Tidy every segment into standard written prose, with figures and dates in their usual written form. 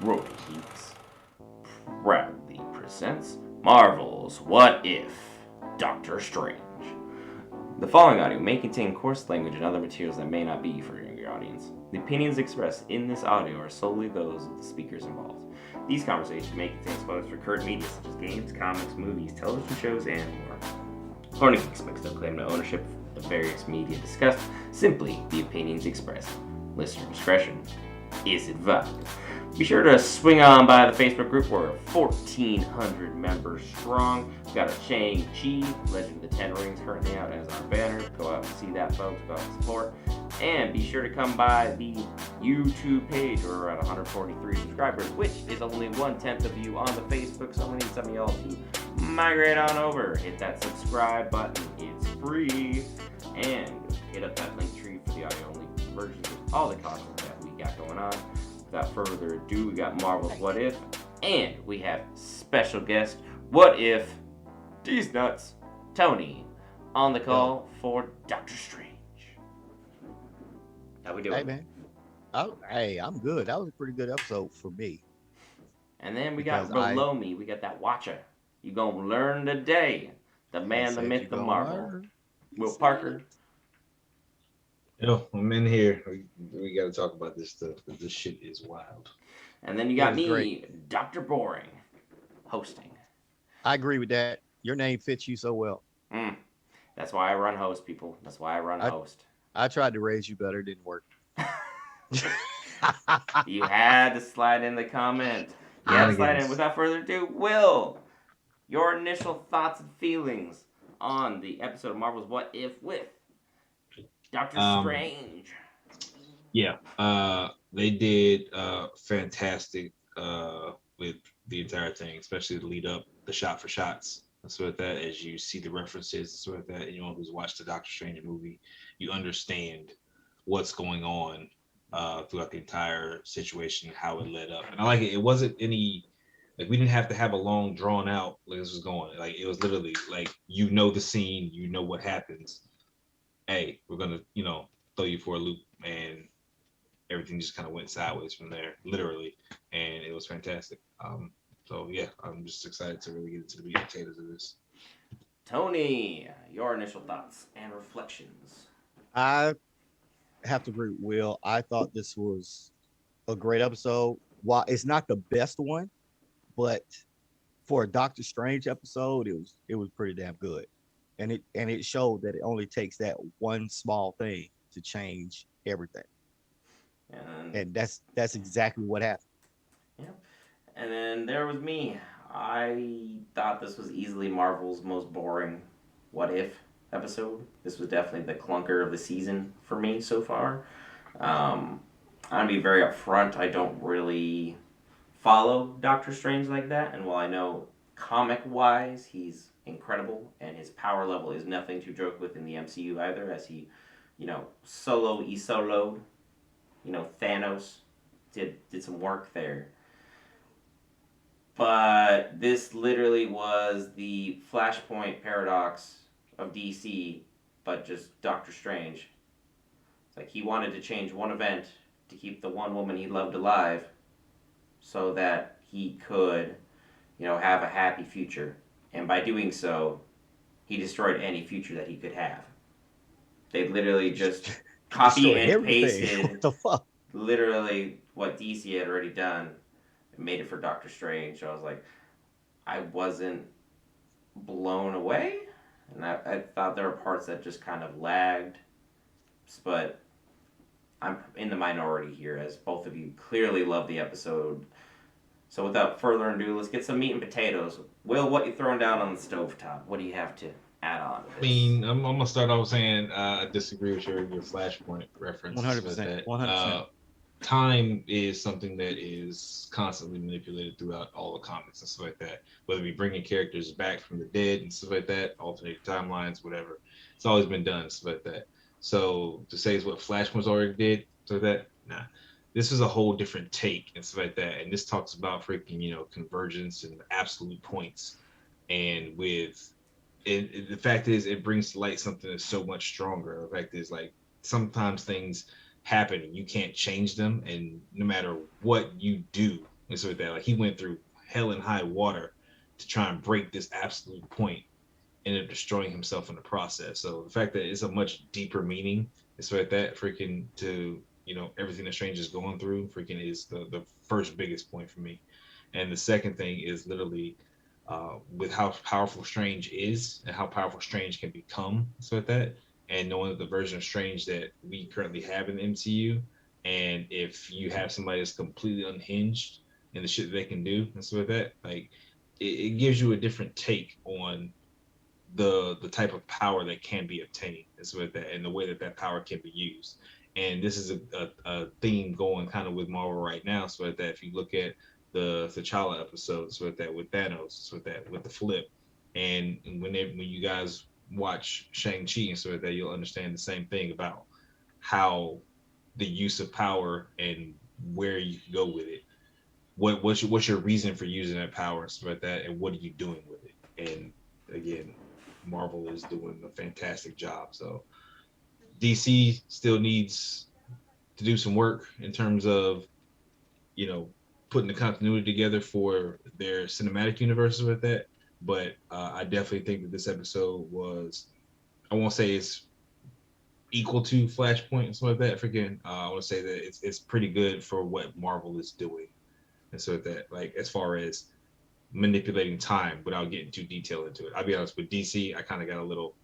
Roy Keeks proudly presents Marvel's What If? Doctor Strange. The following audio may contain coarse language and other materials that may not be for your audience. The opinions expressed in this audio are solely those of the speakers involved. These conversations may contain spoilers for current media such as games, comics, movies, television shows, and more. Horny Geeks makes no claim to ownership of various media discussed, simply the opinions expressed. Listener discretion is advised. Be sure to swing on by the Facebook group. We're 1,400 members strong. We've got a Shang-Chi, Legend of the Ten Rings currently out as our banner. Go out and see that, folks. Go out and support. And be sure to come by the YouTube page. We're at 143 subscribers, which is only 1/10 of you on the Facebook. So we need some of y'all to migrate on over. Hit that subscribe button. It's free. And hit up that link tree for the audio-only versions of all the content that we got going on. Without further ado, we got Marvel's What If, and we have special guest, What If, D's Nuts, Tony, on the call for Doctor Strange. How we doing? Hey man, I'm good. That was a pretty good episode for me And then we got because I below me, we got that Watcher. You gonna learn today, the he man, the said you myth, the gonna Marvel, learn. He Will said Parker. it. Yo, I'm in here. We got to talk about this stuff because this shit is wild. And then you It got was great. me, Dr. Boring, hosting. I agree with that. Your name fits you so well. Mm, that's why I run host, people. That's why I run I host. I tried to raise you better, didn't work. You had to slide in the comment. You had to slide in. Shenanigans. Without further ado, Will, your initial thoughts and feelings on the episode of Marvel's What If with Doctor Um, Strange. yeah, they did fantastic with the entire thing, especially the lead up, the shot for shots. And so with that, as you see the references, so with that, anyone who's watched the Doctor Strange movie, you understand what's going on throughout the entire situation, how it led up. And I like it. It wasn't any like we didn't have to have a long drawn out like this was going. Like it was literally like the scene, you know what happens. Hey, we're gonna throw you for a loop, and everything just kind of went sideways from there, literally, and it was fantastic. So yeah, I'm just excited to really get into the meat and potatoes of this. Tony, your initial thoughts and reflections. I have to agree with Will. I thought this was a great episode. While it's not the best one, but for a Doctor Strange episode, it was pretty damn good. And it showed that it only takes that one small thing to change everything. And And that's exactly what happened. yeah, and then there was me. I thought this was easily Marvel's most boring What If episode. This was definitely the clunker of the season for me so far. Um, I'm gonna be very upfront. I don't really follow Doctor Strange like that, and while I know comic wise he's incredible and his power level is nothing to joke with in the MCU either, as he, soloed, Thanos did some work there. But this literally was the Flashpoint paradox of DC, but just Doctor Strange. It's like he wanted to change one event to keep the one woman he loved alive so that he could, have a happy future. And by doing so, he destroyed any future that he could have. They literally just copy Destroyed and everything. pasted What the fuck? literally what DC had already done and made it for Doctor Strange. So I was like, I wasn't blown away. And I thought there were parts that just kind of lagged. But I'm in the minority here, as both of you clearly love the episode. So without further ado, let's get some meat and potatoes. Will, what you throwing down on the stovetop? What do you have to add on to I this? mean, I'm gonna start off saying I disagree with your Flashpoint One reference hundred with percent. that. 100%. Time is something that is constantly manipulated throughout all the comics and stuff like that. Whether it be bringing characters back from the dead and stuff like that, alternate timelines, whatever. It's always been done and stuff like that. So to say is what Flashpoint's already did, so that nah. This is a whole different take and stuff like that. And this talks about freaking, convergence and absolute points. And with the fact is it brings to light something that's so much stronger. The fact is like sometimes things happen and you can't change them, and no matter what you do, and so that like he went through hell and high water to try and break this absolute point, ended up destroying himself in the process. So the fact that it's a much deeper meaning, it's like that freaking to everything that Strange is going through, freaking is the first biggest point for me. And the second thing is literally with how powerful Strange is and how powerful Strange can become, so like that, and knowing that the version of Strange that we currently have in the MCU, and if you have somebody that's completely unhinged in the shit that they can do and stuff like that, like it gives you a different take on the type of power that can be obtained is with that and the way that that power can be used. And this is a theme going kind of with Marvel right now. So that if you look at the T'Challa episodes with that with Thanos, with that with the flip, and when you guys watch Shang-Chi and so that you'll understand the same thing about how the use of power and where you can go with it. What's your reason for using that power and stuff like that, and what are you doing with it? And again, Marvel is doing a fantastic job. So DC still needs to do some work in terms of you know putting the continuity together for their cinematic universes with that. But I definitely think that this episode was, I won't say it's equal to Flashpoint and stuff like that. Freaking, I want to say that it's pretty good for what Marvel is doing, and so that like as far as manipulating time without getting too detailed into it. I'll be honest with DC, I kind of got a little,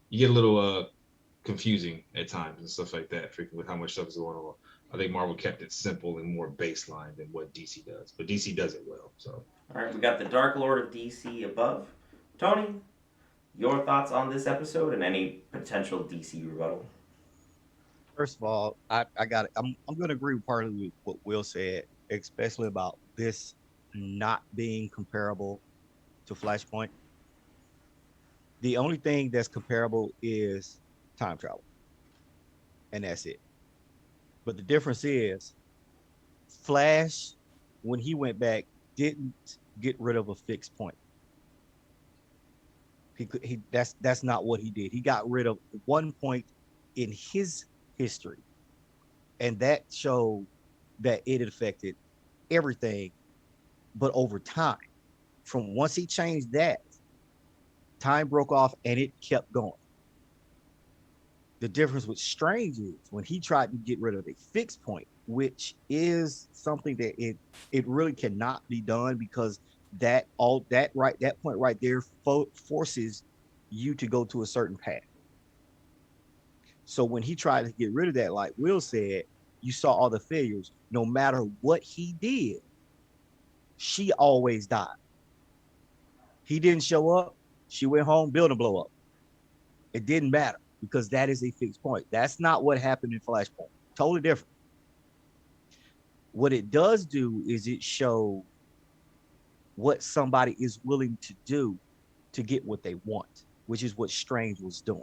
you get a little confusing at times and stuff like that, freaking with how much stuff is going on. I think Marvel kept it simple and more baseline than what DC does, but DC does it well. So All right, we got the Dark Lord of DC above. Tony, your thoughts on this episode and any potential DC rebuttal? First of all, I got it. I'm going to agree partly with what Will said, especially about this not being comparable to Flashpoint. The only thing that's comparable is time travel, and that's it. But the difference is Flash, when he went back, didn't get rid of a fixed point. He that's not what he did. He got rid of one point in his history, and that showed that it affected everything, but over time. From once he changed that, time broke off and it kept going. The difference with Strange is when he tried to get rid of a fixed point, which is something that it really cannot be done because that point right there forces you to go to a certain path. So when he tried to get rid of that, like Will said, you saw all the failures. No matter what he did, she always died. He didn't show up. She went home, building blow up. It didn't matter because that is a fixed point. That's not what happened in Flashpoint. Totally different. What it does do is it shows what somebody is willing to do to get what they want, which is what Strange was doing.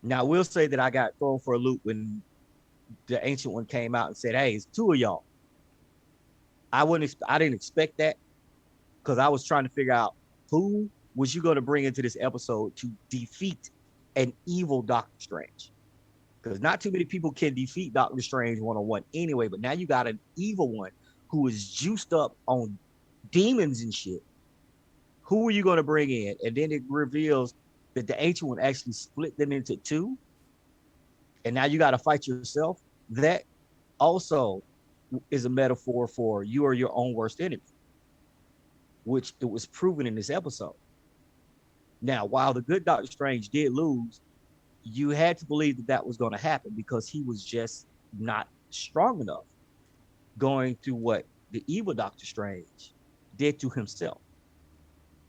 Now, I will say that I got thrown for a loop when the Ancient One came out and said, "Hey, it's two of y'all." I didn't expect that because I was trying to figure out who was you going to bring into this episode to defeat an evil Doctor Strange. Because not too many people can defeat Doctor Strange one-on-one anyway, but now you got an evil one who is juiced up on demons and shit. Who are you going to bring in? And then it reveals that the Ancient One actually split them into two, and now you got to fight yourself. That also is a metaphor for you are your own worst enemy, which it was proven in this episode. Now, while the good Doctor Strange did lose, you had to believe that that was going to happen because he was just not strong enough going through what the evil Doctor Strange did to himself.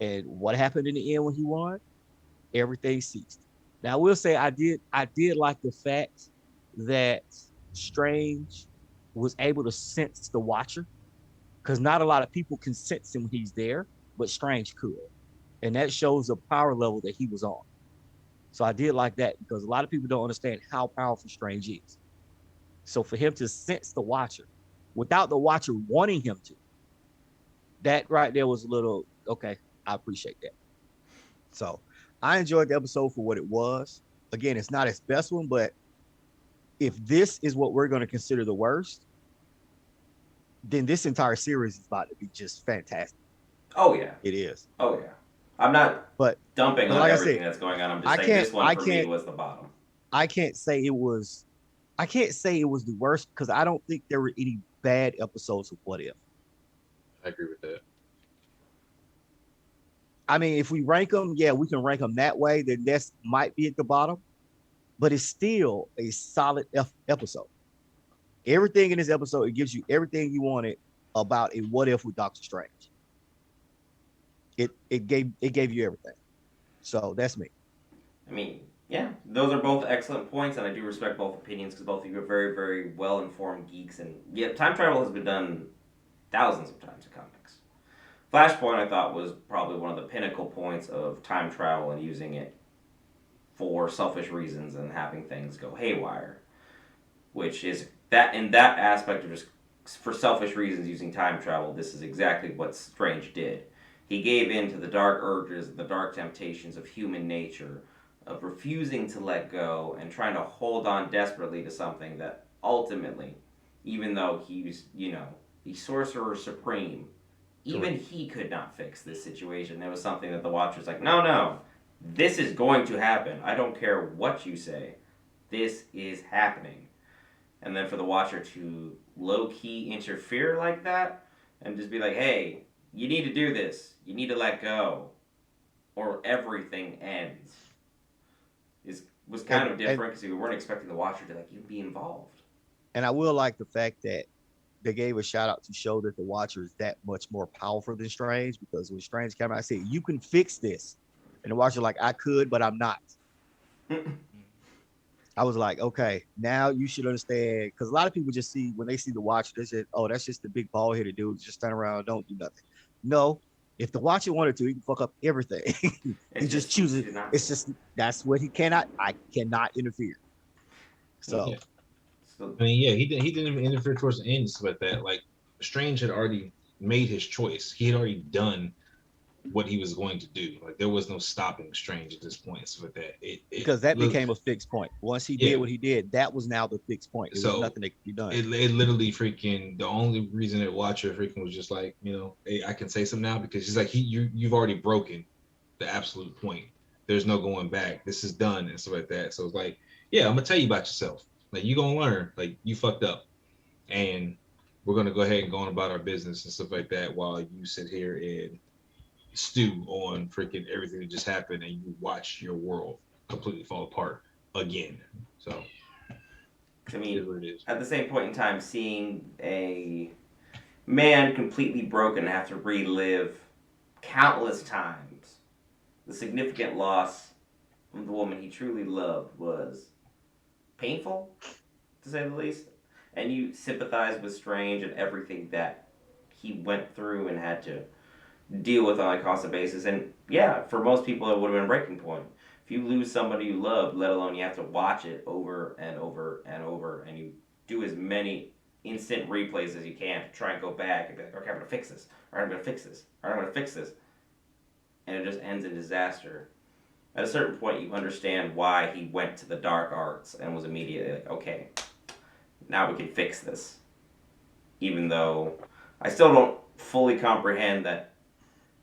And what happened in the end when he won? Everything ceased. Now, I will say I did like the fact that Strange was able to sense the Watcher because not a lot of people can sense him when he's there, but Strange could. And that shows the power level that he was on. So I did like that because a lot of people don't understand how powerful Strange is. So for him to sense the Watcher without the Watcher wanting him to, that right there was a little, okay, I appreciate that. So I enjoyed the episode for what it was. Again, it's not its best one, but if this is what we're going to consider the worst, then this entire series is about to be just fantastic. Oh yeah, It is. oh yeah. I'm not But dumping but on like I everything said, that's going on. I'm just I saying can't this one I for me can't was the bottom. I can't say it was I can't say it was the worst because I don't think there were any bad episodes of What If. I agree with that. I mean, if we rank them, yeah, we can rank them that way. Then that's might be at the bottom, but it's still a solid episode. Everything in this episode, it gives you everything you wanted about a What If with Doctor Strange. It gave you everything. So that's me. I mean, yeah, those are both excellent points, and I do respect both opinions because both of you are very, very well informed geeks. And yeah, time travel has been done thousands of times in comics. Flashpoint, I thought, was probably one of the pinnacle points of time travel and using it for selfish reasons and having things go haywire, which is that in that aspect of just for selfish reasons using time travel, this is exactly what Strange did. He gave in to the dark urges, the dark temptations of human nature, of refusing to let go and trying to hold on desperately to something that ultimately, even though he's, the sorcerer supreme, even Correct. he could not fix this situation. There was something that the Watcher's like, no, no, this is going to happen. I don't care what you say. This is happening. And then for the Watcher to low key interfere like that and just be like, hey, you need to do this. You need to let go, or everything ends. Is was kind And of and different because we weren't expecting the Watcher to like even be involved. and I will like the fact that they gave a shout out to show that the Watcher is that much more powerful than Strange because when Strange came out, I said, "You can fix this," and the Watcher like, "I could, but I'm not." I was like, "Okay, now you should understand," because a lot of people just see when they see the Watcher, they say, "Oh, that's just the big bald headed dude, just stand around, don't do nothing." No, if the Watcher wanted to, he can fuck up everything. He It just just chooses chooses. to not to. It's just that's what he cannot. I cannot interfere. Mm-hmm. So So, I mean, yeah, he didn't even interfere towards the end with that. Like Strange had already made his choice. He had already done what he was going to do. Like there was no stopping Strange at this point. So with that, it because that look, became a fixed point. Once he did yeah. what he did, that was now the fixed point. There was So nothing that could be done. it literally freaking the only reason that Watcher freaking was just like, hey, I can say something now because he's like you've already broken the absolute point. There's no going back. This is done and stuff like that. So it's like, yeah, I'm gonna tell you about yourself. Like you gonna learn. Like you fucked up, and we're gonna go ahead and go on about our business and stuff like that while you sit here and stew on freaking everything that just happened and you watch your world completely fall apart again. So I it is mean, what it is. at the same point in time, seeing a man completely broken have to relive countless times the significant loss of the woman he truly loved was painful, to say the least. And you sympathize with Strange and everything that he went through and had to deal with on a constant basis. And yeah, for most people, it would have been a breaking point. If you lose somebody you love, let alone you have to watch it over and over and over, and you do as many instant replays as you can to try and go back and be like, okay, I'm gonna fix this, or I'm gonna fix this, or I'm gonna fix this, and it just ends in disaster. At a certain point, you understand why he went to the dark arts and was immediately like, okay, now we can fix this. Even though I still don't fully comprehend that.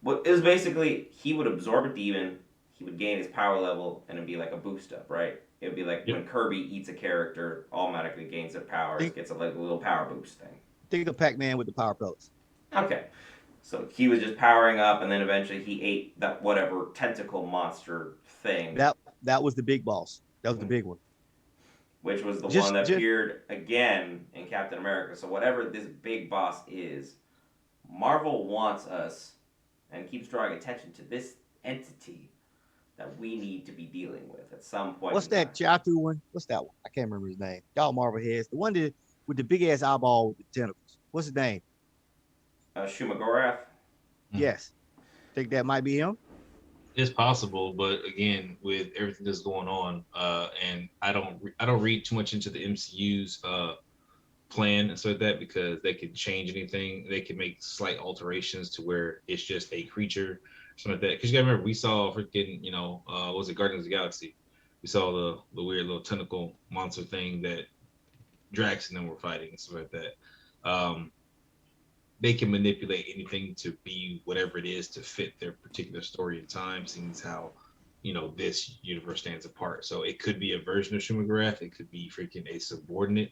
What it was basically he would absorb a demon, he would gain his power level, and it'd be like a boost up, right? It would be like Yep. when Kirby eats a character, automatically gains their powers, Think gets a like, little power boost thing. think of Pac-Man with the power pellets. Okay, so he was just powering up, and then eventually he ate that whatever tentacle monster thing, That was the big boss. That was the big one. which was the one Just that just appeared again in Captain America. So whatever this big boss is, Marvel wants us and keeps drawing attention to this entity that we need to be dealing with at some point what's in time. that Chiatu one? What's that one? I can't remember his name. Y'all Marvel heads. The one that with the big ass eyeball with the tentacles. What's his name? Shumagorath. Mm. Yes. Think that might be him? It's possible, but again, with everything that's going on, and I don't read too much into the MCU's plan and so like that because they could change anything. They could make slight alterations to where it's just a creature, something like that. Because you gotta remember, we saw freaking, what was it Guardians of the Galaxy? We saw the weird little tentacle monster thing that Drax and them were fighting and stuff like that. Um, they can manipulate anything to be whatever it is to fit their particular story and time, seeing as how this universe stands apart. So it could be a version of Shumagorath, it could be freaking a subordinate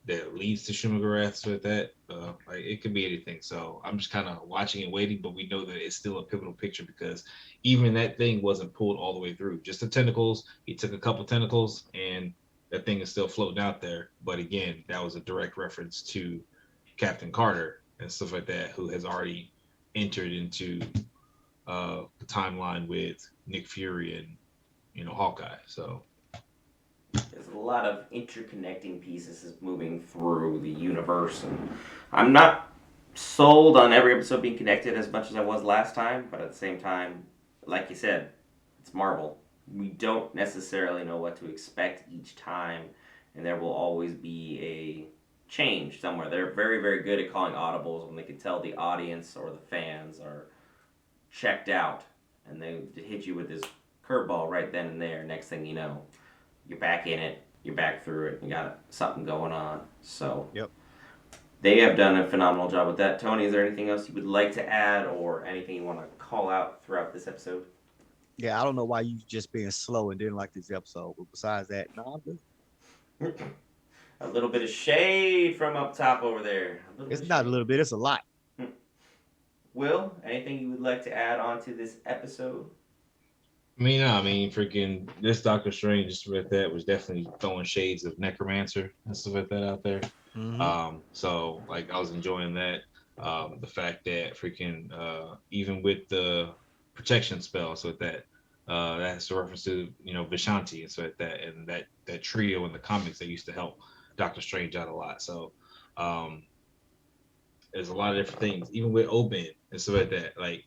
that leads to Shumagorath with that. Like it could be anything. So I'm just kind of watching and waiting, but we know that it's still a pivotal picture because even that thing wasn't pulled all the way through. Just the tentacles. He took a couple tentacles and that thing is still floating out there. But again, that was a direct reference to Captain Carter and stuff like that, who has already entered into the timeline with Nick Fury and Hawkeye. So there's a lot of interconnecting pieces moving through the universe, and I'm not sold on every episode being connected as much as I was last time, but at the same time, like you said, it's Marvel. We don't necessarily know what to expect each time, and there will always be a change somewhere. They're very, very good at calling audibles when they can tell the audience or the fans are checked out, and they hit you with this curveball right then and there. Next thing you know, you're back in it, you're back through it, you got something going on. So Yep. they have done a phenomenal job with that. Tony, is there anything else you would like to add or anything you want to call out throughout this episode? Yeah, I don't know why you just being slow and didn't like this episode. But besides that, no, I'm good. A little bit of shade from up top over there. It's not a little bit, it's a lot. Will, anything you would like to add onto this episode? Freaking this Doctor Strange with that was definitely throwing shades of Necromancer and stuff like that out there. Mm-hmm. So like I was enjoying that. The fact that freaking even with the protection spell, so that that's a reference to Vishanti and so like that, and that trio in the comics that used to help Doctor Strange out a lot. So there's a lot of different things, even with Oben and stuff like that. Like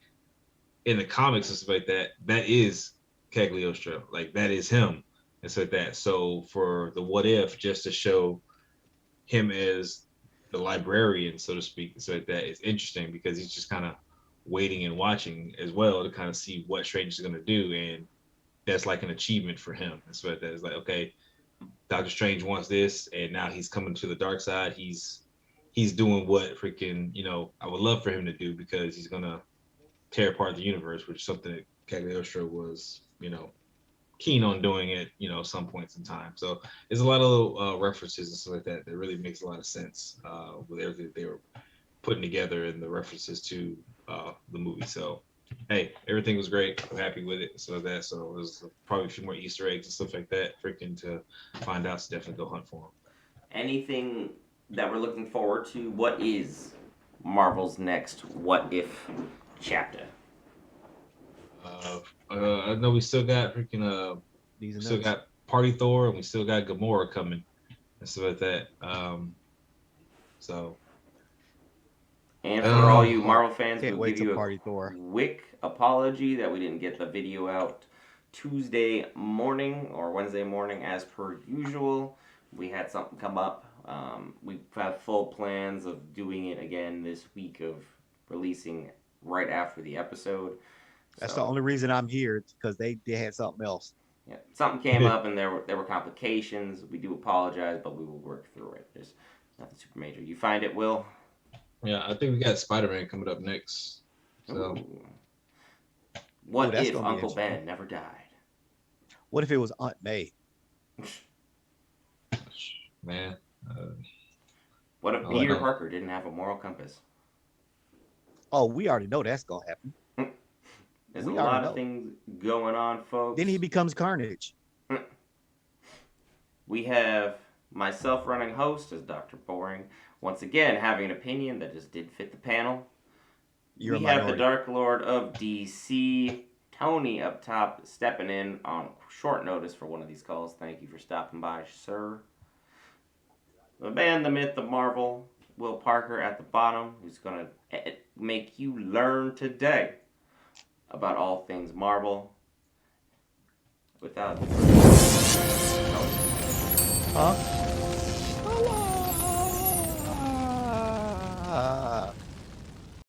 in the comics and stuff like that, that is Cagliostro, like that is him and stuff like that. So for the what if, just to show him as the librarian, so to speak, and so like that, is interesting because he's just kind of waiting and watching as well to kind of see what Strange is going to do, and that's like an achievement for him. And so like that, it's like, okay, Doctor Strange wants this, and now he's coming to the dark side. He's doing what freaking I would love for him to do, because he's gonna tear apart the universe, which is something that Cagliostro was keen on doing at some points in time. So there's a lot of little references and stuff like that that really makes a lot of sense with everything that they were putting together and the references to the movie. So hey, everything was great. I'm happy with it. So there's probably a few more Easter eggs and stuff like that freaking to find out. So definitely go hunt for them. Anything that we're looking forward to? What is Marvel's next what if chapter? I know we still got freaking we still got Party Thor, and we still got Gamora coming and stuff like that. So and for all you Marvel fans, Can't we'll wait give you Party a Thor. quick apology that we didn't get the video out Tuesday morning or Wednesday morning as per usual. We had something come up. We have full plans of doing it again this week, of releasing right after the episode. That's the only reason I'm here, because they had something else. Yeah, something came up and there were complications. We do apologize, but we will work through it. There's nothing super major. You find it, Will? Yeah, I think we got Spider-Man coming up next. So what if Uncle Ben never died? What if it was Aunt May? Man. What if Peter Parker didn't have a moral compass? Oh, we already know that's gonna happen. There's a lot of things going on, folks. Then he becomes Carnage. We have myself running host as Dr. Boring, once again having an opinion that just didn't fit the panel. We have the Dark Lord of DC, Tony up top, stepping in on short notice for one of these calls. Thank you for stopping by, sir. The man, the myth, the Marvel, Will Parker at the bottom, who's going to make you learn today about all things Marvel. Without... Huh?